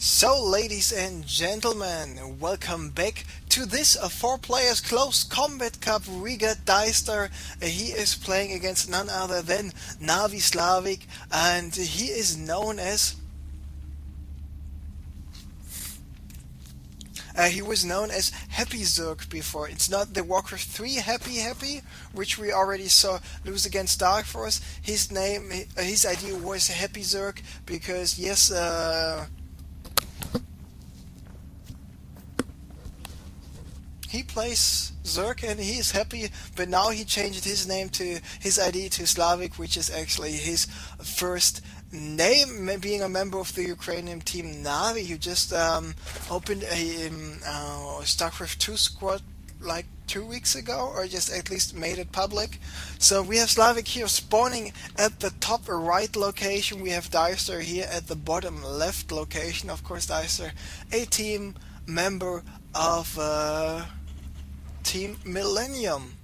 So, ladies and gentlemen, welcome back to this 4 players close combat cup. We got DieStar. He is playing against none other than Navi Slavik, and he is known as. He was known as Happy Zerg before. It's not the Warcraft 3 Happy, which we already saw lose against Dark Force. His ID was Happy Zerg because yes, he plays Zerg and he is happy, but now he changed his ID to Slavik, which is actually his first name, being a member of the Ukrainian team Navi. He just opened a StarCraft 2 squad like 2 weeks ago, or just at least made it public. So we have Slavik here spawning at the top right location. We have DieStar here at the bottom left location. Of course, DieStar, a team member of Team Millennium.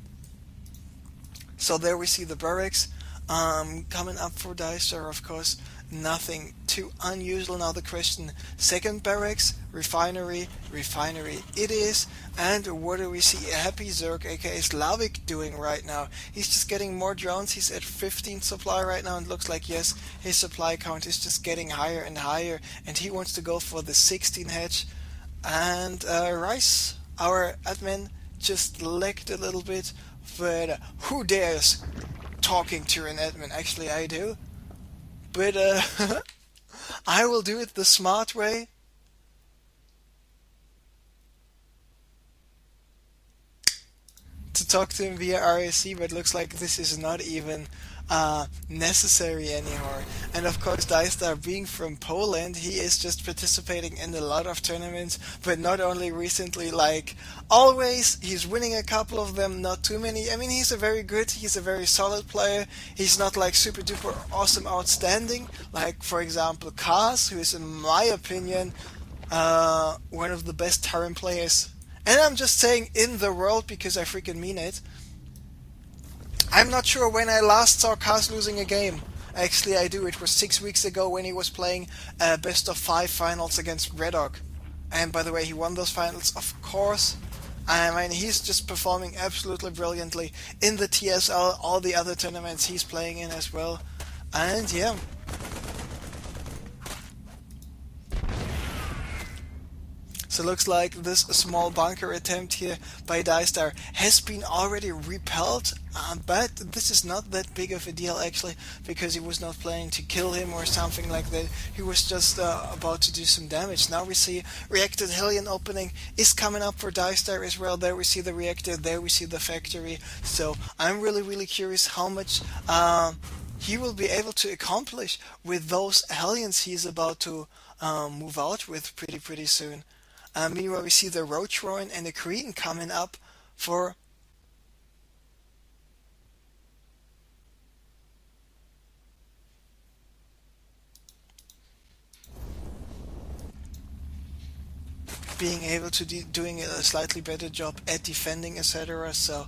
So there we see the barracks coming up for DieStar. Of course, nothing too unusual. Now the question: second barracks, refinery it is. And what do we see Happy Zerg aka Slavik doing right now? He's just getting more drones. He's at 15 supply right now, and looks like, yes, his supply count is just getting higher and higher, and he wants to go for the 16 hatch. And Rice, our admin, just lagged a little bit, but who dares talking to an admin? Actually, I do, but I will do it the smart way. To talk to him via RSC, but looks like this is not even necessary anymore. And of course, DieStar, being from Poland, he is just participating in a lot of tournaments, but not only recently, like always, he's winning a couple of them, not too many. I mean, he's a very solid player. He's not like super duper awesome outstanding, like for example Kaz, who is in my opinion one of the best Terran players. And I'm just saying in the world because I freaking mean it. I'm not sure when I last saw Kaz losing a game. Actually, I do. It was 6 weeks ago when he was playing best of 5 finals against Redog. And by the way, he won those finals, of course. I mean, he's just performing absolutely brilliantly in the TSL, all the other tournaments he's playing in as well. And yeah. So it looks like this small bunker attempt here by DieStar has been already repelled, but this is not that big of a deal actually, because he was not planning to kill him or something like that. He was just about to do some damage. Now we see reactor Hellion opening is coming up for DieStar as well. There we see the reactor, there we see the factory. So I'm really curious how much he will be able to accomplish with those Hellions he's about to move out with pretty soon. Meanwhile, we see the Roach Rowan and the Cretan coming up for being able to doing a slightly better job at defending, etc. So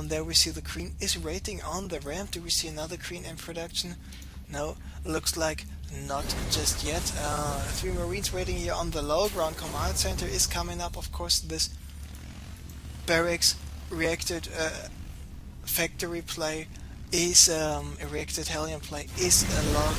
there we see the Cretan is rating on the ramp. Do we see another Cretan in production? No, looks like not just yet. 3 Marines waiting here on the low ground. Command center is coming up. Of course, this barracks reacted factory play is a reacted Hellion play is a lot.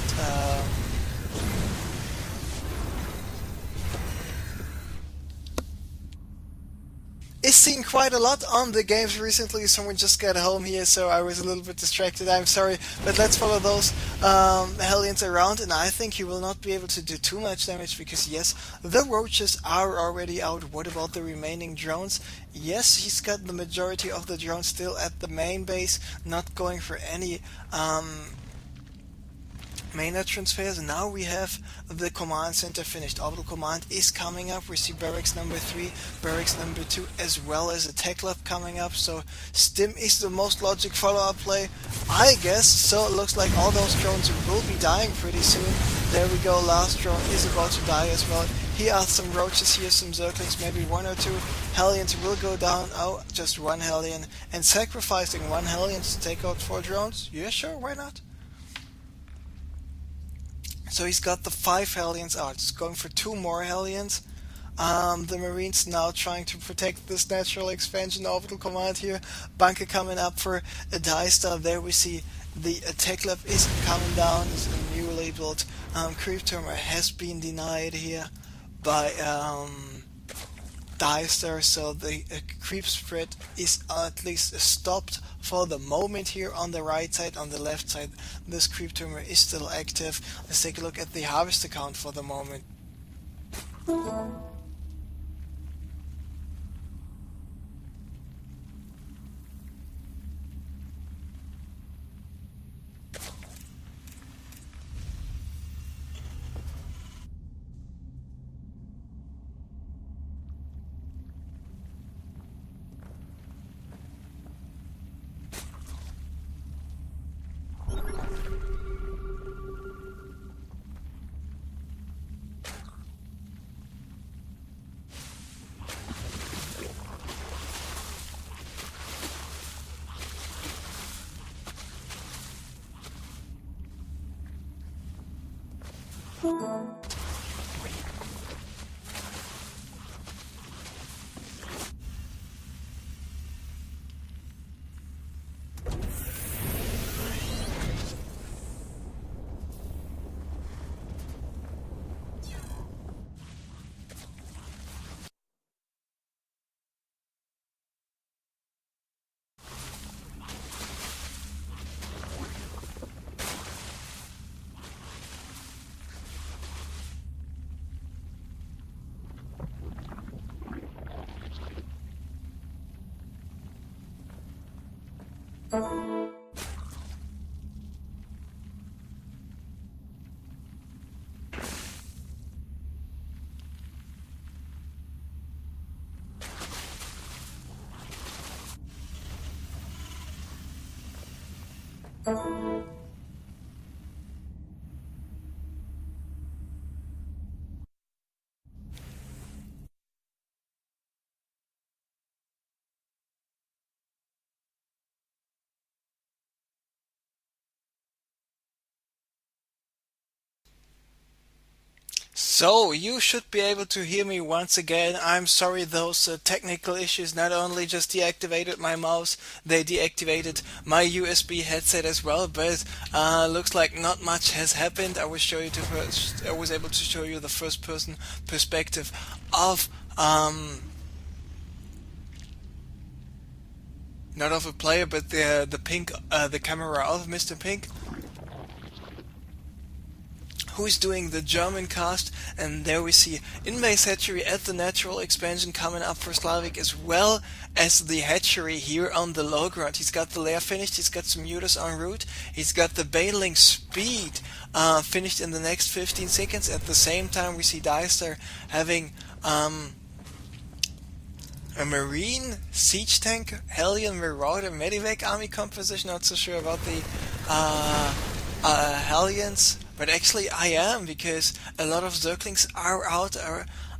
Is seen quite a lot on the games recently. Someone just got home here, so I was a little bit distracted. I'm sorry, but let's follow those Hellions around, and I think he will not be able to do too much damage because, yes, the roaches are already out. What about the remaining drones? Yes, he's got the majority of the drones still at the main base, not going for any mainnet transfers. Now we have the command center finished. Orbital command is coming up. We see barracks number 3, barracks number 2, as well as a tech lab coming up. So Stim is the most logic follow-up play, I guess. So it looks like all those drones will be dying pretty soon. There we go. Last drone is about to die as well. Here are some roaches, here some zerglings, maybe 1 or 2 Hellions will go down. Oh, just 1 Hellion. And sacrificing 1 Hellion to take out 4 drones? Yeah, sure, why not? So he's got the 5 Hellions out. He's going for 2 more Hellions. The Marines now trying to protect this natural expansion orbital command here. Bunker coming up for a DieStar. There we see the attack lab is coming down. This newly built creep tumor has been denied here by DieStar, so the creep spread is at least stopped for the moment here on the right side. On the left side, this creep tumor is still active. Let's take a look at the harvest count for the moment. So, you should be able to hear me once again. I'm sorry those technical issues not only just deactivated my mouse, they deactivated my USB headset as well, but looks like not much has happened. I was able to show you the first person perspective of not of a player, but the pink the camera of Mr. Pink, who's doing the German cast. And there we see in-base hatchery at the natural expansion coming up for Slavik, as well as the hatchery here on the low ground. He's got the lair finished, he's got some mutas en route, he's got the baling speed finished in the next 15 seconds. At the same time, we see DieStar having a Marine, Siege Tank, Hellion, Marauder, Medivac army composition. Not so sure about the Hellions, but actually I am, because a lot of Zerglings are out,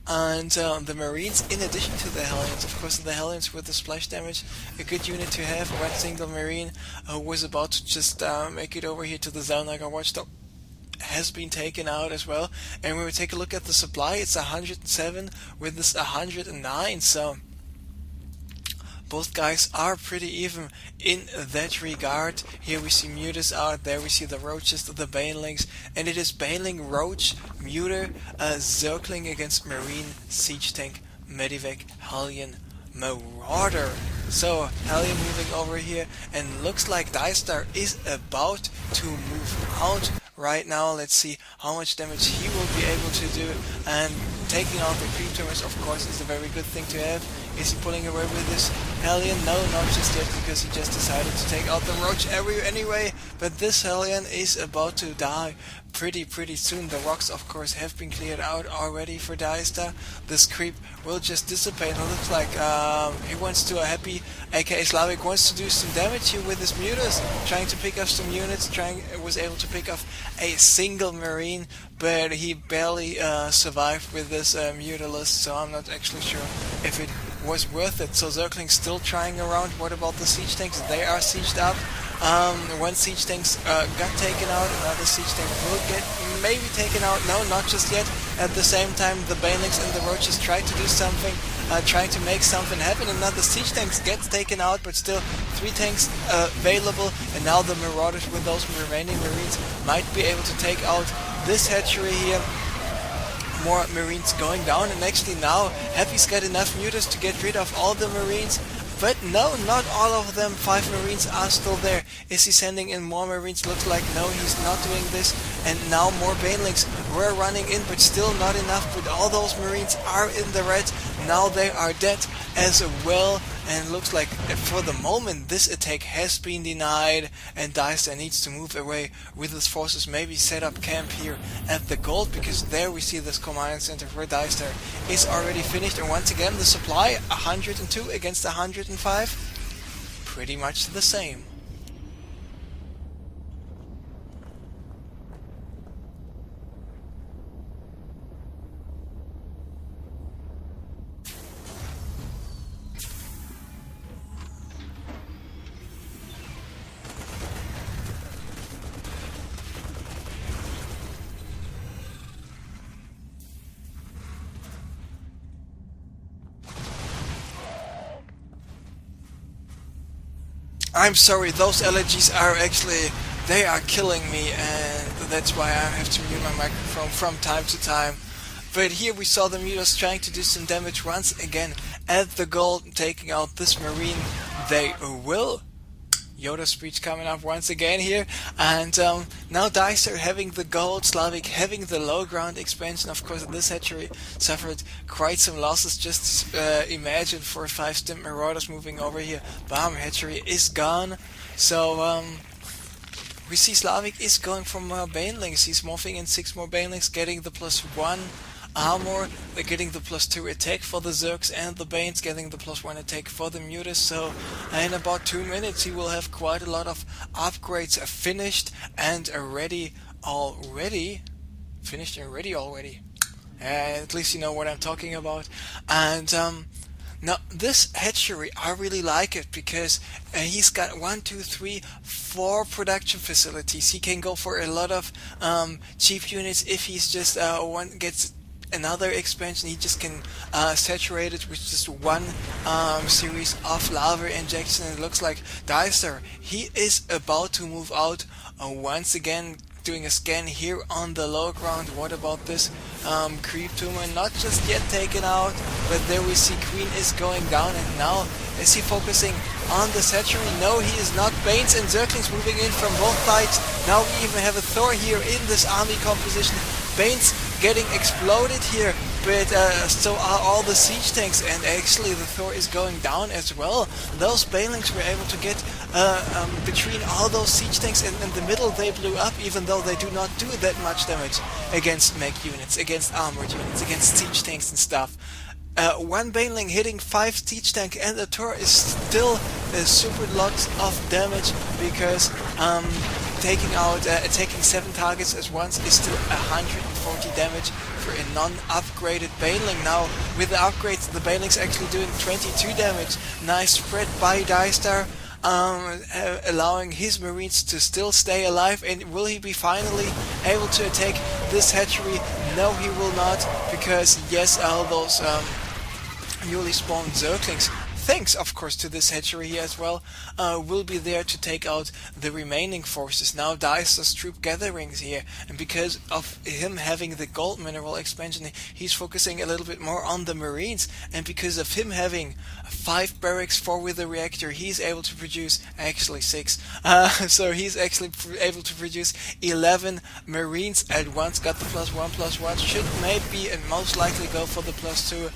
and the Marines, in addition to the Hellions. Of course, the Hellions with the splash damage, a good unit to have. One single Marine was about to just make it over here to the Zellnaga Watchdog, has been taken out as well. And when we take a look at the supply, it's 107 with this 109, so both guys are pretty even in that regard. Here we see Mutas out, there we see the Roaches, the Banelings, and it is Baneling, Roach, Muter, Zergling against Marine, Siege Tank, Medivac, Hellion, Marauder. So Hellion moving over here, and looks like DieStar is about to move out right now. Let's see how much damage he will be able to do, and taking out the creep tumors, of course, is a very good thing to have. Is he pulling away with this Hellion? No, not just yet, because he just decided to take out the Roach anyway. But this Hellion is about to die pretty soon. The rocks, of course, have been cleared out already for DieStar. This creep will just dissipate. It looks like he wants to, happy aka Slavik wants to do some damage here with his mutas, trying to pick up some units, was able to pick up a single Marine, but he barely survived with this mutalist, so I'm not actually sure if it was worth it. So Zergling's still trying around. What about the siege tanks? They are sieged up. One siege tank got taken out, another siege tank will get maybe taken out. No, not just yet. At the same time, the Banelings and the Roaches try to do something, trying to make something happen. Another siege tank gets taken out, but still 3 tanks available, and now the Marauders with those remaining Marines might be able to take out this hatchery here. More Marines going down, and actually now Happy's got enough mutas to get rid of all the Marines. But no, not all of them. 5 Marines are still there. Is he sending in more Marines? Looks like no, he's not doing this. And now more Banelings were running in, but still not enough. But all those Marines are in the red. Now they are dead as well. And looks like for the moment this attack has been denied, and DieStar needs to move away with his forces, maybe set up camp here at the gold, because there we see this command center for DieStar is already finished. And once again the supply 102 against 105, pretty much the same. I'm sorry, those allergies are actually, they are killing me, and that's why I have to mute my microphone from time to time. But here we saw the mutas trying to do some damage once again at the gold, taking out this Marine. They will. Yoda speech coming up once again here, and now DieStar having the gold, Slavik having the low ground expansion. Of course, this hatchery suffered quite some losses. Just imagine 4 or 5 stimp Marauders moving over here. Bam, hatchery is gone. So we see Slavik is going for more Banelings. He's morphing in 6 more Banelings, getting the +1 armor, getting the +2 attack for the Zergs and the Banes, getting the +1 attack for the Mutas. So in about 2 minutes he will have quite a lot of upgrades finished and ready already. At least you know what I'm talking about. And now this hatchery, I really like it because he's got 1, 2, 3, 4 production facilities. He can go for a lot of cheap units. If he's just gets another expansion, he just can saturate it with just 1 series of lava injection. And it looks like DieStar, he is about to move out once again, doing a scan here on the low ground. What about this creep tumor? Not just yet taken out, but there we see Queen is going down. And now is he focusing on the hatchery? No, he is not. Banes and Zerglings moving in from both sides. Now we even have a Thor here in this army composition. Banes getting exploded here, but so are all the siege tanks, and actually the Thor is going down as well. Those Banelings were able to get between all those siege tanks, and in the middle they blew up, even though they do not do that much damage against mech units, against armored units, against siege tanks and stuff. 1 Baneling hitting 5 siege tank, and the Thor is still super lots of damage, because attacking 7 targets at once is still 140 damage for a non-upgraded Baneling. Now with the upgrades, the Baneling's actually doing 22 damage. Nice spread by DieStar, allowing his Marines to still stay alive. And will he be finally able to attack this hatchery? No, he will not, because yes, all those newly spawned Zerglings, thanks of course to this hatchery here as well, will be there to take out the remaining forces. Now DieStar's troop gatherings here, and because of him having the gold mineral expansion, he's focusing a little bit more on the Marines, and because of him having 5 barracks, 4 with the reactor, he's able to produce actually 6. So he's actually able to produce 11 Marines at once. Got the +1/+1, should maybe and most likely go for the +2.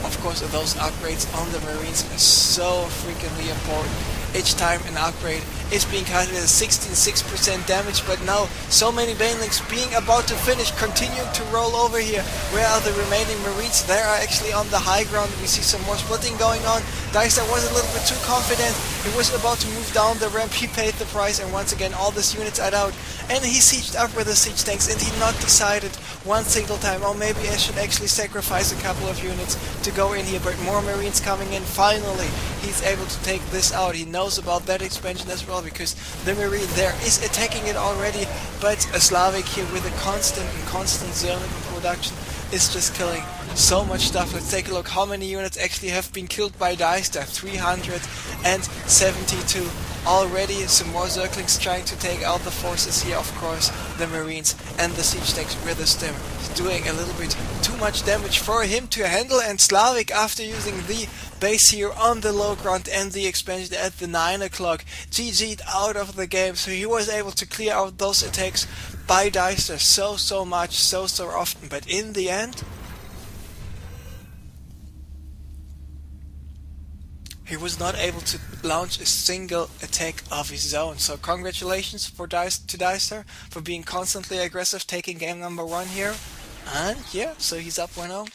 Of course, those upgrades on the Marines are so freakingly important. Each time an upgrade is being counted as 66% damage, but now so many Banelings being about to finish, continuing to roll over here. Where are the remaining Marines? They are actually on the high ground. We see some more splitting going on. DieStar was a little bit too confident. He was about to move down the ramp. He paid the price, and once again all these units are out. and he sieged up with the siege tanks, and he not decided one single time, oh maybe I should actually sacrifice a couple of units to go in here, but more marines coming in. Finally he's able to take this out. He knows about that expansion as well, because the marine there is attacking it already, but a Slavik here with a constant Zernik production is just killing so much stuff. Let's take a look how many units actually have been killed by DieStar. 372 already. Some more Zerglings trying to take out the forces here, of course the marines and the siege tanks with the stem doing a little bit too much damage for him to handle. And Slavik, after using the base here on the low ground and the expansion at the 9 o'clock, GG'd out of the game. So he was able to clear out those attacks by DieStar so much, so often, but in the end he was not able to launch a single attack of his own. So congratulations to DieStar for being constantly aggressive, taking game number 1 here. And yeah, so he's up 1-0.